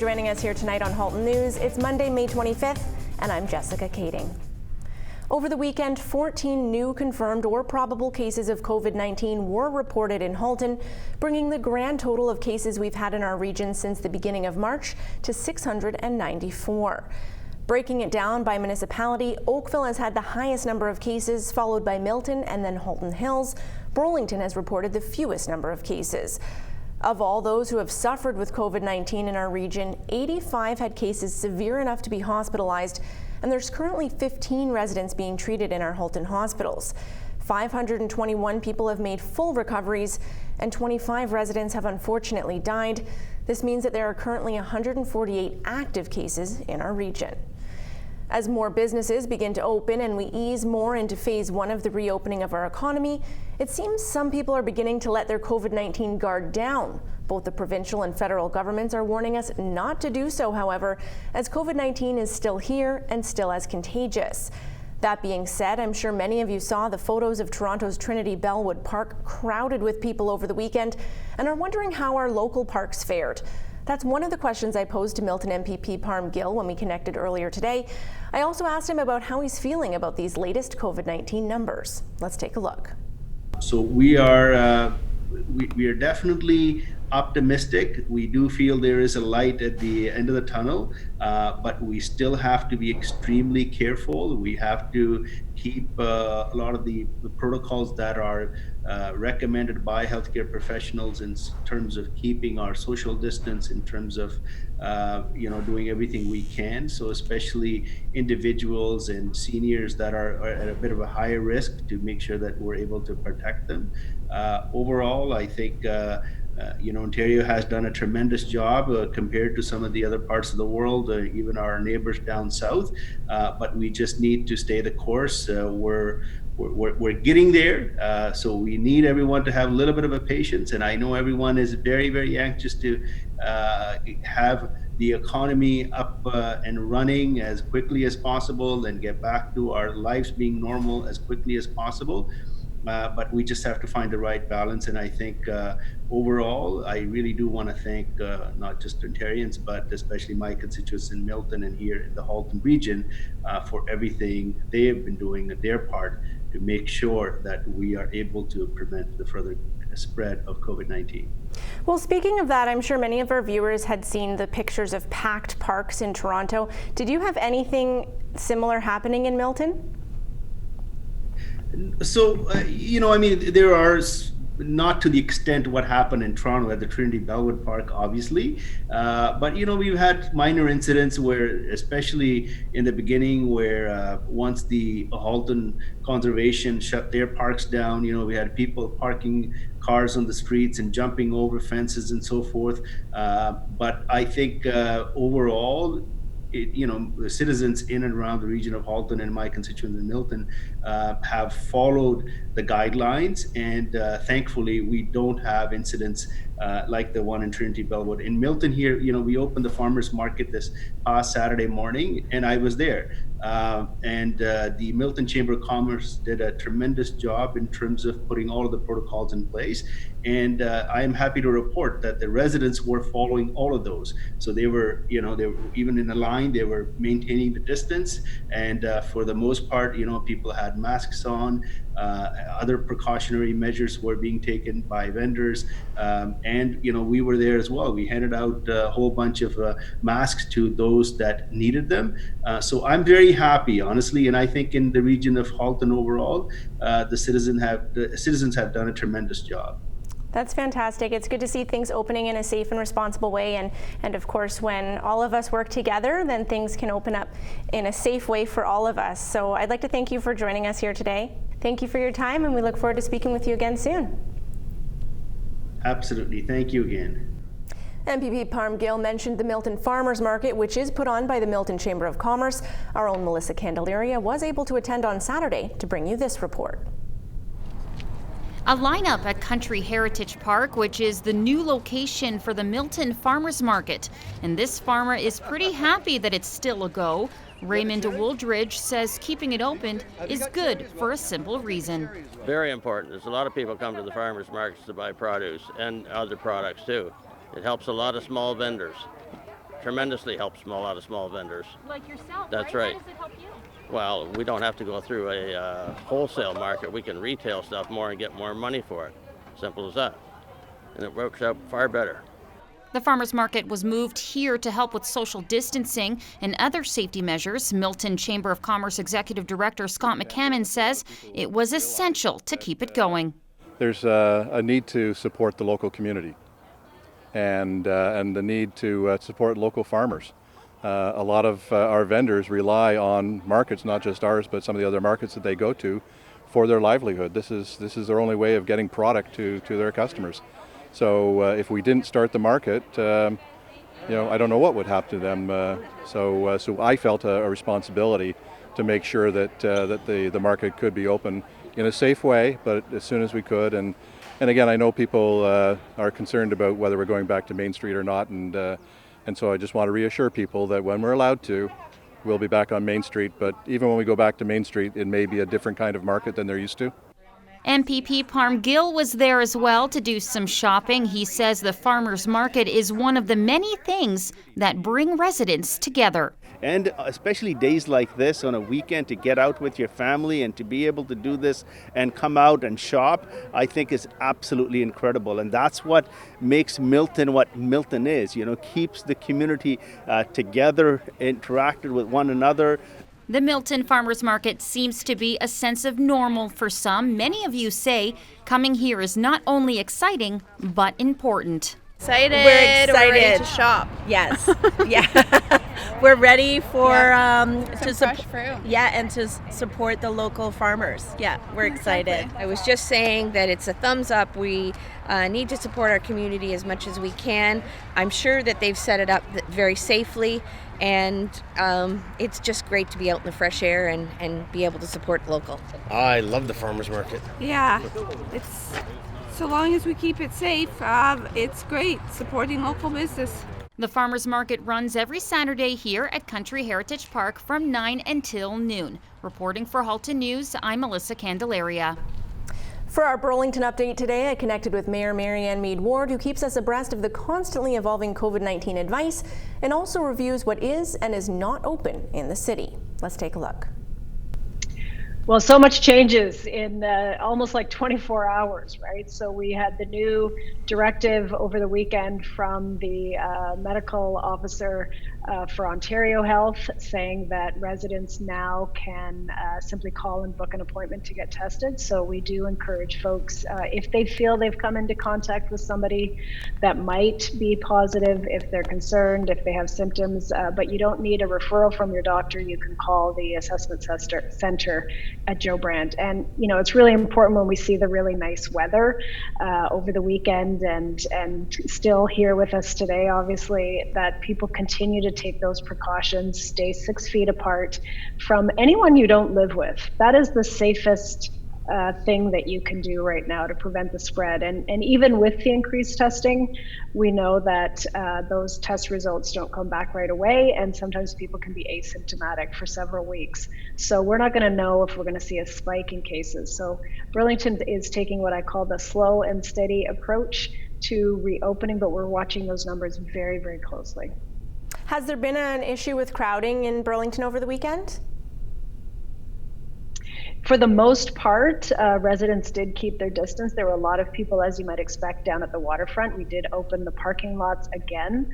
joining us here tonight on Halton News. It's Monday, May 25th, and I'm Jessica Kading. Over the weekend, 14 new confirmed or probable cases of COVID-19 were reported in Halton, bringing the grand total of cases we've had in our region since the beginning of March to 694. Breaking it down by municipality, Oakville has had the highest number of cases, followed by Milton and then Halton Hills. Burlington has reported the fewest number of cases. Of all those who have suffered with COVID-19 in our region, 85 had cases severe enough to be hospitalized, and there's currently 15 residents being treated in our Halton hospitals. 521 people have made full recoveries, and 25 residents have unfortunately died. This means that there are currently 148 active cases in our region. As more businesses begin to open and we ease more into phase one of the reopening of our economy, it seems some people are beginning to let their COVID-19 guard down. Both the provincial and federal governments are warning us not to do so, however, as COVID-19 is still here and still as contagious. That being said, I'm sure many of you saw the photos of Toronto's Trinity Bellwood Park crowded with people over the weekend and are wondering how our local parks fared. That's one of the questions I posed to Milton MPP Parm Gill when we connected earlier today. I also asked him about how he's feeling about these latest COVID-19 numbers. Let's take a look. So we are definitely optimistic. We do feel there is a light at the end of the tunnel, but we still have to be extremely careful. We have to keep a lot of the protocols that are recommended by healthcare professionals in terms of keeping our social distance, in terms of doing everything we can. So especially individuals and seniors that are at a bit of a higher risk, to make sure that we're able to protect them. Overall, I think Ontario has done a tremendous job compared to some of the other parts of the world, even our neighbors down south. But we just need to stay the course. We're getting there, so we need everyone to have a little bit of a patience. And I know everyone is very, very anxious to have the economy up and running as quickly as possible and get back to our lives being normal as quickly as possible. But we just have to find the right balance. And I think overall, I really do want to thank not just Ontarians, but especially my constituents in Milton and here in the Halton region for everything they have been doing their part to make sure that we are able to prevent the further spread of COVID-19. Well, speaking of that, I'm sure many of our viewers had seen the pictures of packed parks in Toronto. Did you have anything similar happening in Milton? So, there are, not to the extent what happened in Toronto at the Trinity Bellwood Park, obviously. But, we've had minor incidents where, especially in the beginning, where once the Halton Conservation shut their parks down, we had people parking cars on the streets and jumping over fences and so forth. But I think overall, the citizens in and around the region of Halton and my constituents in Milton have followed the guidelines, and thankfully we don't have incidents like the one in Trinity Bellwood. In Milton here, we opened the farmers market this past Saturday morning, and I was there. And the Milton Chamber of Commerce did a tremendous job in terms of putting all of the protocols in place. And I am happy to report that the residents were following all of those. So they were even in the line, they were maintaining the distance. And for the most part, people had masks on. Other precautionary measures were being taken by vendors. And we were there as well. We handed out a whole bunch of masks to those that needed them. So I'm very happy, honestly. And I think in the region of Halton overall, the citizens have done a tremendous job. That's fantastic. It's good to see things opening in a safe and responsible way. And of course, when all of us work together, then things can open up in a safe way for all of us. So I'd like to thank you for joining us here today. Thank you for your time, and we look forward to speaking with you again soon. Absolutely. Thank you again. MPP Parm Gill mentioned the Milton Farmers Market, which is put on by the Milton Chamber of Commerce. Our own Melissa Candelaria was able to attend on Saturday to bring you this report. A lineup at Country Heritage Park, which is the new location for the Milton Farmers Market. And this farmer is pretty happy that it's still a go. Raymond Wooldridge says keeping it open is good for a simple reason. Very important. There's a lot of people come to the farmers markets to buy produce and other products too. It helps a lot of small vendors. tremendously helps a lot of small vendors. Like yourself, That's right? right. How does it help you? Well, we don't have to go through a wholesale market. We can retail stuff more and get more money for it. Simple as that. And it works out far better. The farmers market was moved here to help with social distancing and other safety measures. Milton Chamber of Commerce Executive Director Scott McCammon says it was essential to keep it going. There's a need to support the local community and the need to support local farmers. A lot of our vendors rely on markets, not just ours, but some of the other markets that they go to for their livelihood. This is their only way of getting product to their customers. So if we didn't start the market, I don't know what would happen to them. So I felt a responsibility to make sure that the market could be open in a safe way, but as soon as we could. And again, I know people are concerned about whether we're going back to Main Street or not, and so I just want to reassure people that when we're allowed to, we'll be back on Main Street. But even when we go back to Main Street, it may be a different kind of market than they're used to. MPP Parm Gill was there as well to do some shopping. He says the farmers market is one of the many things that bring residents together. And especially days like this on a weekend, to get out with your family and to be able to do this and come out and shop, I think is absolutely incredible. And that's what makes Milton what Milton is, keeps the community together, interacted with one another. The Milton Farmers Market seems to be a sense of normal for some. Many of you say coming here is not only exciting, but important. Excited. We're excited. We're ready to shop. Yes. Yeah. We're ready for Some fresh fruit. Yeah, and to support the local farmers. Yeah, we're excited. Exactly. I was just saying that it's a thumbs up. We need to support our community as much as we can. I'm sure that they've set it up very safely, and it's just great to be out in the fresh air and be able to support local. I love the farmers market. Yeah, it's so long as we keep it safe, it's great supporting local business. The farmers market runs every Saturday here at Country Heritage Park from 9 until noon. Reporting for Halton News, I'm Melissa Candelaria. For our Burlington update today, I connected with Mayor Marianne Mead Ward, who keeps us abreast of the constantly evolving COVID-19 advice and also reviews what is and is not open in the city. Let's take a look. Well, so much changes in almost like 24 hours, right? So we had the new directive over the weekend from the medical officer for Ontario Health saying that residents now can simply call and book an appointment to get tested. So we do encourage folks, if they feel they've come into contact with somebody that might be positive, if they're concerned, if they have symptoms, but you don't need a referral from your doctor, you can call the assessment center at Joe Brandt. And it's really important when we see the really nice weather over the weekend and still here with us today, obviously, that people continue to take those precautions, stay 6 feet apart from anyone you don't live with. That is the safest thing that you can do right now to prevent the spread. And even with the increased testing, we know that those test results don't come back right away, and sometimes people can be asymptomatic for several weeks. So we're not going to know if we're going to see a spike in cases. So Burlington is taking what I call the slow and steady approach to reopening, but we're watching those numbers very, very closely. Has there been an issue with crowding in Burlington over the weekend? For the most part, residents did keep their distance. There were a lot of people, as you might expect, down at the waterfront. We did open the parking lots again,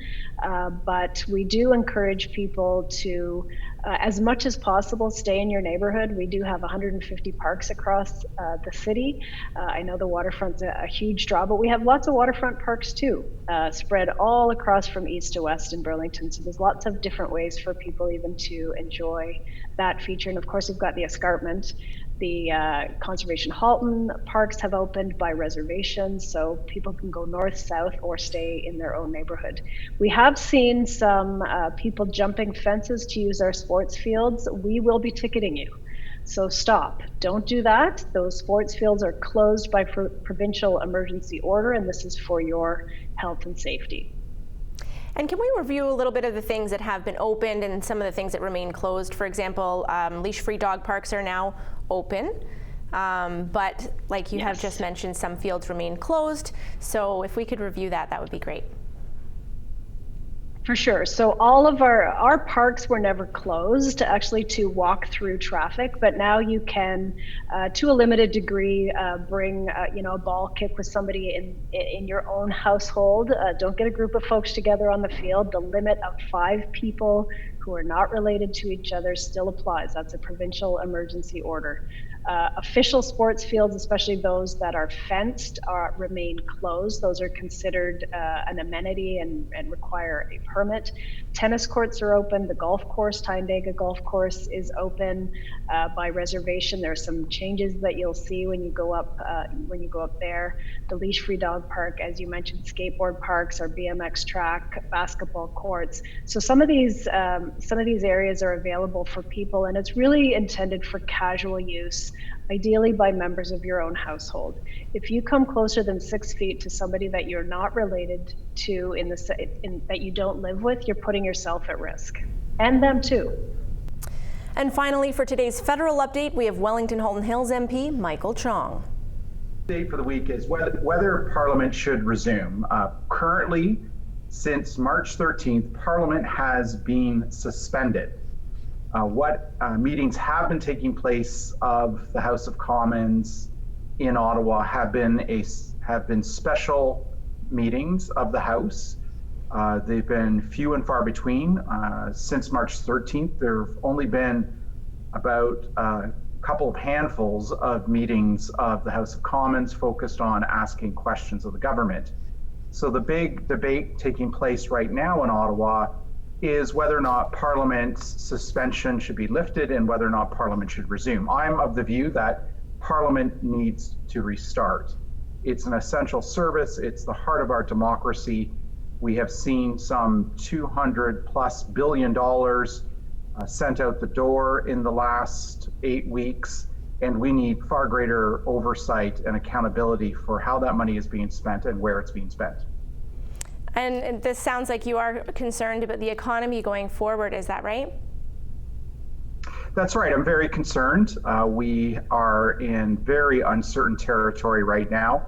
but we do encourage people to, as much as possible, stay in your neighborhood. We do have 150 parks across the city. I know the waterfront's a huge draw, but we have lots of waterfront parks too, spread all across from east to west in Burlington. So there's lots of different ways for people even to enjoy that feature. And of course, we've got the escarpment. The Conservation Halton parks have opened by reservation, so people can go north, south, or stay in their own neighborhood. We have seen some people jumping fences to use our sports fields. We will be ticketing you. So stop, don't do that. Those sports fields are closed by provincial emergency order, and this is for your health and safety. And can we review a little bit of the things that have been opened and some of the things that remain closed? For example, leash-free dog parks are now open, but like you have just mentioned, some fields remain closed. So if we could review that, that would be great. For sure. So all of our parks were never closed actually to walk through traffic, but now you can, to a limited degree, bring a ball kick with somebody in your own household. Don't get a group of folks together on the field. The limit of 5 people who are not related to each other still applies. That's a provincial emergency order. Official sports fields, especially those that are fenced, remain closed. Those are considered an amenity and require a permit. Tennis courts are open. The golf course, Tyndega Golf Course, is open by reservation. There are some changes that you'll see when you go up there. The leash-free dog park, as you mentioned, skateboard parks, our BMX track, basketball courts. So some of these areas are available for people, and it's really intended for casual use, ideally by members of your own household. If you come closer than 6 feet to somebody that you're not related to that you don't live with, you're putting yourself at risk, and them too. And finally, for today's federal update, we have Wellington Halton Hills MP Michael Chong. Date for the week is whether Parliament should resume. Currently, since March 13th, Parliament has been suspended. What meetings have been taking place of the House of Commons in Ottawa have been special meetings of the House. They've been few and far between. Since March 13th, there have only been about a couple of handfuls of meetings of the House of Commons focused on asking questions of the government. So the big debate taking place right now in Ottawa is whether or not Parliament's suspension should be lifted and whether or not Parliament should resume. I'm of the view that Parliament needs to restart. It's an essential service. It's the heart of our democracy. We have seen some $200+ billion sent out the door in the last 8 weeks, and we need far greater oversight and accountability for how that money is being spent and where it's being spent. And this sounds like you are concerned about the economy going forward, is that right? That's right. I'm very concerned. We are in very uncertain territory right now.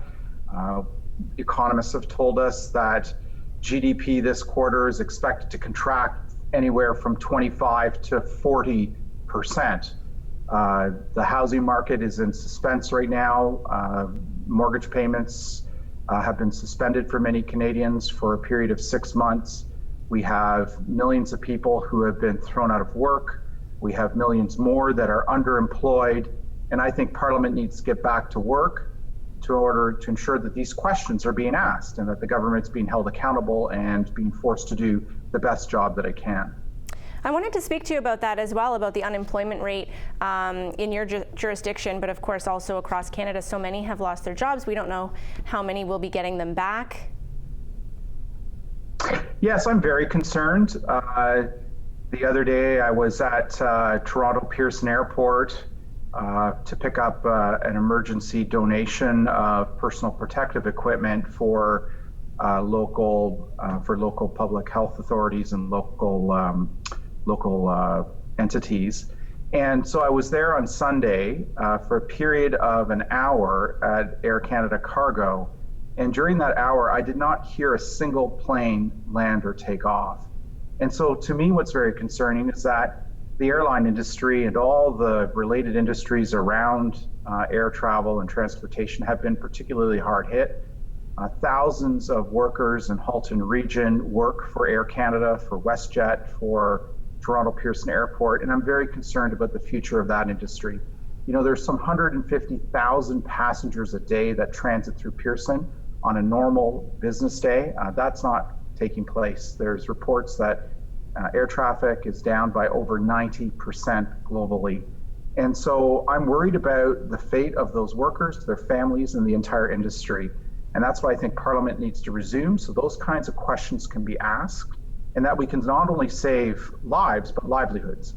Economists have told us that GDP this quarter is expected to contract anywhere from 25 to 40%. The housing market is in suspense right now. Mortgage payments have been suspended for many Canadians for a period of 6 months. We have millions of people who have been thrown out of work. We have millions more that are underemployed. And I think Parliament needs to get back to work in order to ensure that these questions are being asked and that the government's being held accountable and being forced to do the best job that it can. I wanted to speak to you about that as well, about the unemployment rate in your jurisdiction, but of course also across Canada. So many have lost their jobs. We don't know how many will be getting them back. Yes, I'm very concerned. The other day I was at Toronto Pearson Airport to pick up an emergency donation of personal protective equipment for local public health authorities and local entities. And so I was there on Sunday for a period of an hour at Air Canada Cargo. And during that hour, I did not hear a single plane land or take off. And so to me, what's very concerning is that the airline industry and all the related industries around air travel and transportation have been particularly hard hit. Thousands of workers in Halton region work for Air Canada, for WestJet, for Toronto Pearson Airport, and I'm very concerned about the future of that industry. You know, there's some 150,000 passengers a day that transit through Pearson on a normal business day. That's not taking place. There's reports that air traffic is down by over 90% globally. And so I'm worried about the fate of those workers, their families, and the entire industry. And that's why I think Parliament needs to resume, so those kinds of questions can be asked, and that we can not only save lives, but livelihoods.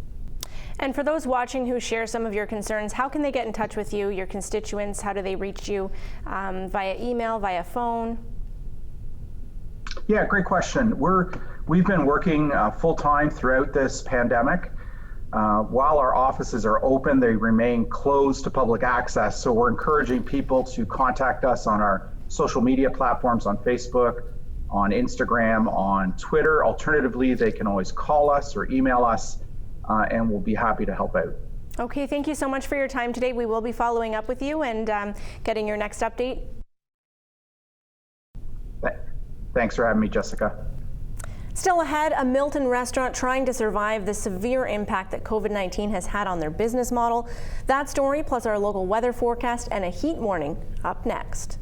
And for those watching who share some of your concerns, how can they get in touch with you, your constituents? How do they reach you? Via email, via phone? Yeah, great question. We've been working full-time throughout this pandemic. While our offices are open, they remain closed to public access. So we're encouraging people to contact us on our social media platforms, on Facebook, on Instagram, on Twitter. Alternatively, they can always call us or email us, and we'll be happy to help out. Okay, thank you so much for your time today. We will be following up with you and getting your next update. Thanks for having me, Jessica. Still ahead, a Milton restaurant trying to survive the severe impact that COVID-19 has had on their business model. That story, plus our local weather forecast and a heat warning, up next.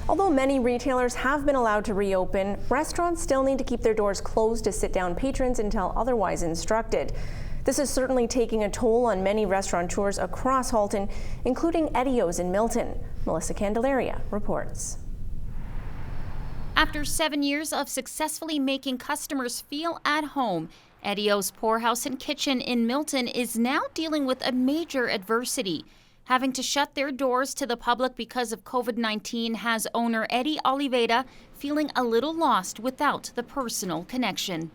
Although many retailers have been allowed to reopen, restaurants still need to keep their doors closed to sit-down patrons until otherwise instructed. This is certainly taking a toll on many restaurateurs across Halton, including Eddio's in Milton. Melissa Candelaria reports. After 7 years of successfully making customers feel at home, Eddio's Poorhouse and Kitchen in Milton is now dealing with a major adversity. Having to shut their doors to the public because of COVID-19 has owner Eddie Oliveira feeling a little lost without the personal connection.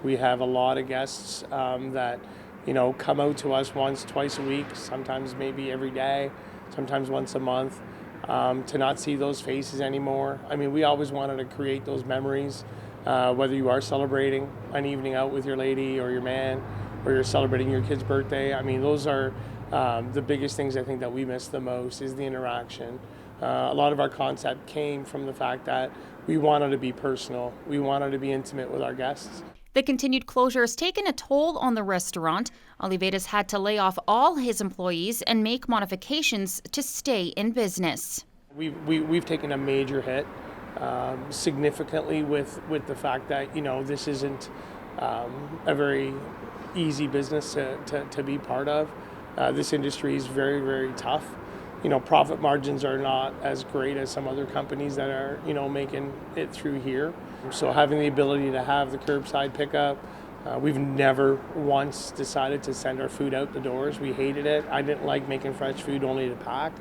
We have a lot of guests that, come out to us once, twice a week, sometimes maybe every day, sometimes once a month. To not see those faces anymore. I mean, we always wanted to create those memories, whether you are celebrating an evening out with your lady or your man, or you're celebrating your kid's birthday. I mean, those are the biggest things I think that we miss the most is the interaction. A lot of our concept came from the fact that we wanted to be personal. We wanted to be intimate with our guests. The continued closure has taken a toll on the restaurant. Oliveira's had to lay off all his employees and make modifications to stay in business. We've taken a major hit significantly with the fact that, this isn't a very easy business to be part of. This industry is very, very tough. Profit margins are not as great as some other companies that are, making it through here. So having the ability to have the curbside pickup, we've never once decided to send our food out the doors. We hated it. I didn't like making fresh food only to pack.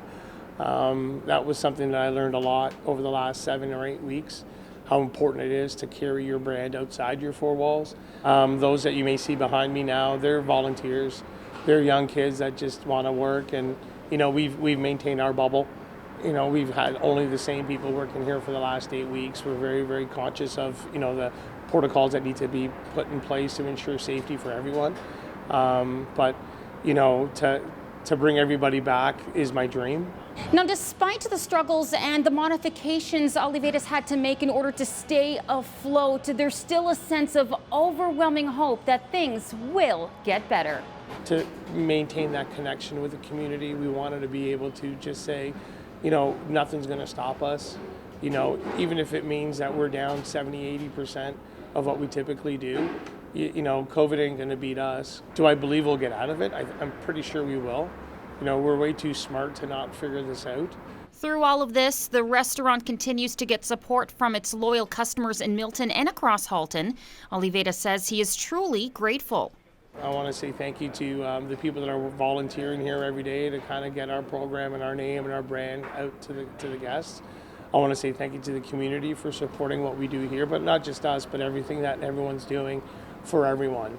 That was something that I learned a lot over the last 7 or 8 weeks, how important it is to carry your brand outside your four walls. Those that you may see behind me now, they're volunteers. They're young kids that just want to work, and we've maintained our bubble. We've had only the same people working here for the last 8 weeks. We're very, very conscious of the protocols that need to be put in place to ensure safety for everyone. But to bring everybody back is my dream. Now, despite the struggles and the modifications Oliveira's had to make in order to stay afloat, there's still a sense of overwhelming hope that things will get better. To maintain that connection with the community, we wanted to be able to just say, nothing's going to stop us. Even if it means that we're down 70-80% of what we typically do, COVID ain't going to beat us. Do I believe we'll get out of it? I'm pretty sure we will. We're way too smart to not figure this out. Through all of this, the restaurant continues to get support from its loyal customers in Milton and across Halton. Oliveira says he is truly grateful. I want to say thank you to the people that are volunteering here every day to kind of get our program and our name and our brand out to the guests. I want to say thank you to the community for supporting what we do here, but not just us, but everything that everyone's doing for everyone.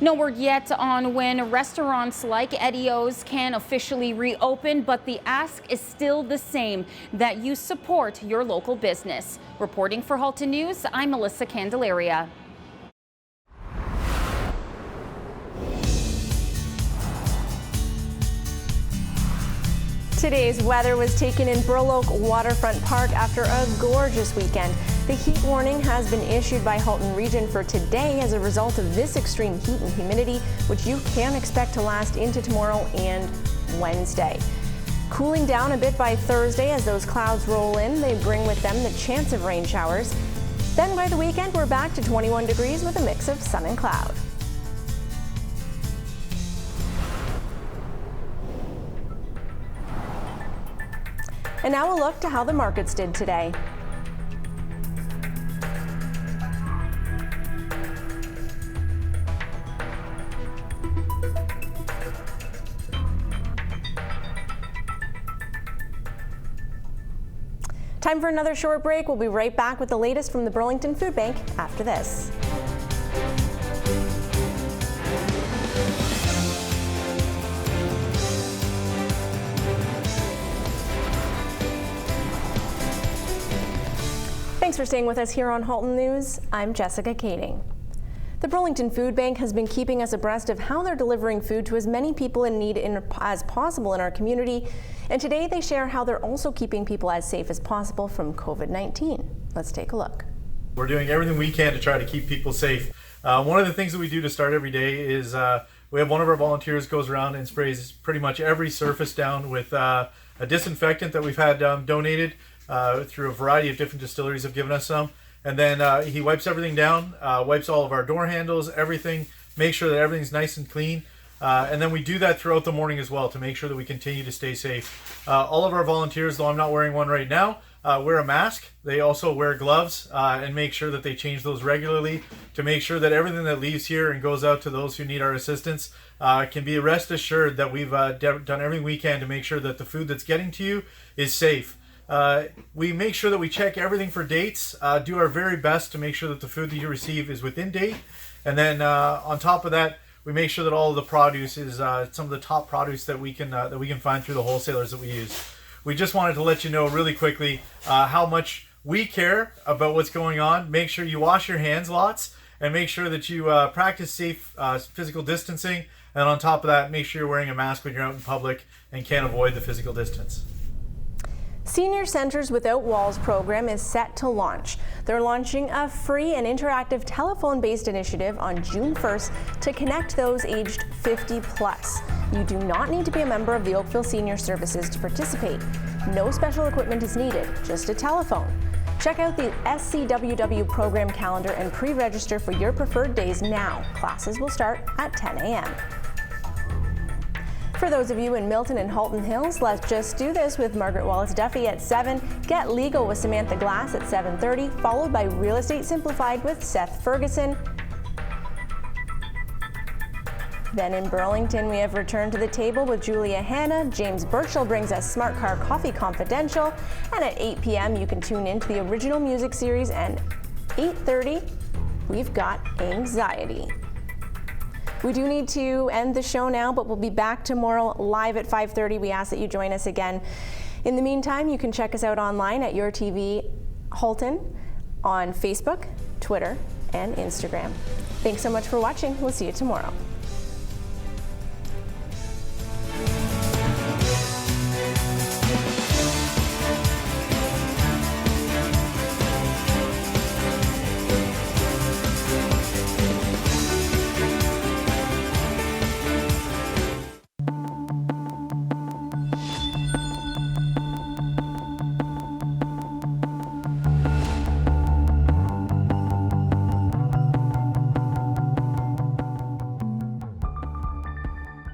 No word yet on when restaurants like Eddio's can officially reopen, but the ask is still the same, that you support your local business. Reporting for Halton News, I'm Melissa Candelaria. Today's weather was taken in Burloak Waterfront Park after a gorgeous weekend. The heat warning has been issued by Halton Region for today as a result of this extreme heat and humidity, which you can expect to last into tomorrow and Wednesday. Cooling down a bit by Thursday as those clouds roll in. They bring with them the chance of rain showers. Then by the weekend, we're back to 21 degrees with a mix of sun and cloud. And now a look to how the markets did today. Time for another short break. We'll be right back with the latest from the Burlington Food Bank after this. Thanks for staying with us here on Halton News. I'm Jessica Kading. The Burlington Food Bank has been keeping us abreast of how they're delivering food to as many people in need as possible in our community. And today they share how they're also keeping people as safe as possible from COVID-19. Let's take a look. We're doing everything we can to try to keep people safe. One of the things that we do to start every day is we have one of our volunteers goes around and sprays pretty much every surface down with a disinfectant that we've had donated through a variety of different distilleries have given us some. And then he wipes everything down, wipes all of our door handles, everything, make sure that everything's nice and clean. And then we do that throughout the morning as well to make sure that we continue to stay safe. All of our volunteers, though I'm not wearing one right now, wear a mask. They also wear gloves and make sure that they change those regularly to make sure that everything that leaves here and goes out to those who need our assistance can be rest assured that we've done everything we can to make sure that the food that's getting to you is safe. We make sure that we check everything for dates, do our very best to make sure that the food that you receive is within date. And then on top of that, we make sure that all of the produce is some of the top produce that we can find through the wholesalers that we use. We just wanted to let you know really quickly how much we care about what's going on. Make sure you wash your hands lots and make sure that you practice safe physical distancing. And on top of that, make sure you're wearing a mask when you're out in public and can't avoid the physical distance. Senior Centers Without Walls program is set to launch. They're launching a free and interactive telephone-based initiative on June 1st to connect those aged 50 plus. You do not need to be a member of the Oakville Senior Services to participate. No special equipment is needed, just a telephone. Check out the SCWW program calendar and pre-register for your preferred days now. Classes will start at 10 a.m. For those of you in Milton and Halton Hills, let's just do this with Margaret Wallace Duffy at 7, Get Legal with Samantha Glass at 7:30, followed by Real Estate Simplified with Seth Ferguson. Then in Burlington, we have Return to the Table with Julia Hanna. James Birchall brings us Smart Car Coffee Confidential. And at 8 p.m., you can tune in to the original music series. And 8:30, we've got Anxiety. We do need to end the show now, but we'll be back tomorrow live at 5:30. We ask that you join us again. In the meantime, you can check us out online at YourTV Halton on Facebook, Twitter, and Instagram. Thanks so much for watching. We'll see you tomorrow.